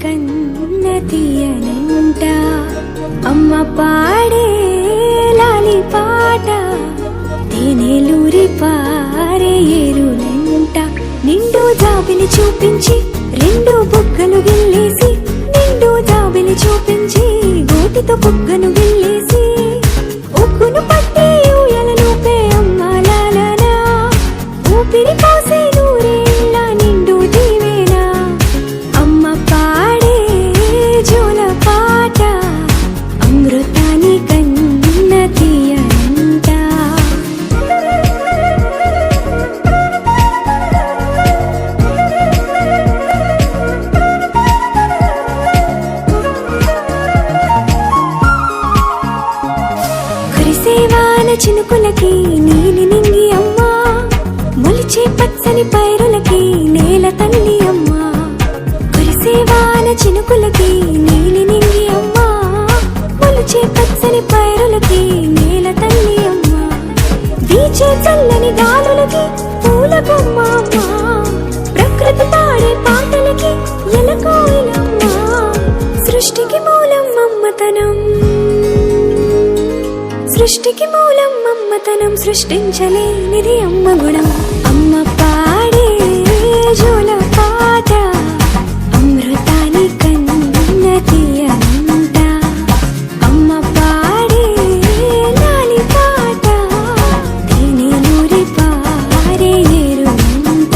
కన్న తీయనంట అమ్మ పాడే లాలి పాట తేనెలూరి పారే ఏరులంట నిండు జాబిలి చూపించి రెండు బుగ్గలు గిల్లేసి నిండు జాబిలి చూపించి గోటితో బుగ్గను గిల్లేసి ఉక్కును పట్టి ఊయలలోపే అమ్మ లాలనా ఊపిరి పోసే నూరేళ్ళ నిండు దీవేనా అమ్మ పాడే జోల పాట అమృతాని కన్న తీయనంట కురిసేవాన చినుకులకి నీలి నింగి అమ్మా మొలిచే పచ్చని పైరులకి నేల తల్లి అమ్మా కురిసేవాన చినుకులకి నీలి నింగి అమ్మా మొలిచే పచ్చని పైరులకి నేల తల్లి అమ్మా వీచే చల్లని గాలులకి పూల బొమ్మ అమ్మా ప్రకృతి పాడే పాటలకి ఎలకోయిలమ్మా సృష్టికి మూలం మమ్మతనం సృష్టికి మూలం మమ్మతనం సృష్టించలేనిది అమ్మ గుణం అమ్మ పాడే జోల పాట అమృతాని కన్న తీయనంట అమ్మ పాడే లాలి పాట తేనెలూరి పారే ఏరులంట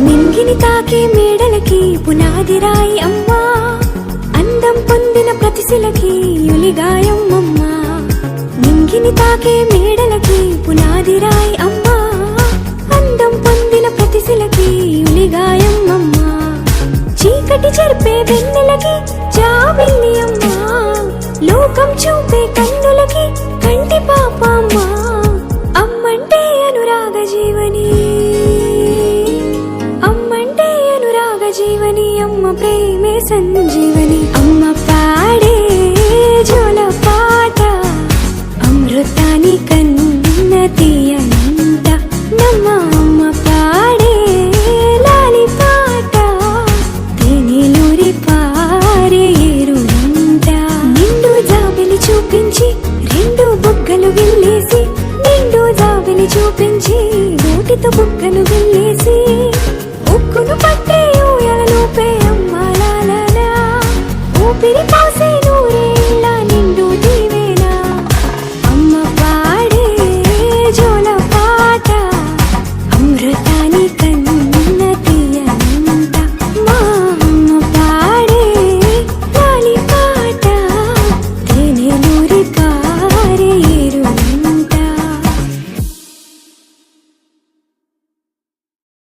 నింగిని తాకే మేడలకి పునాది రాయి అమ్మా అందం పొందిన ప్రతిశిలకి యులిగాయం అమ్మా నింగిని తాకే మేడలకి పునాది రాయి అమ్మా అందం పొందిన ప్రతిశిలకి యులిగాయం అమ్మా చీకటి చెరిపే వెన్నెలకి జాబిల్లి అమ్మా లోకం చూపే కన్నులకి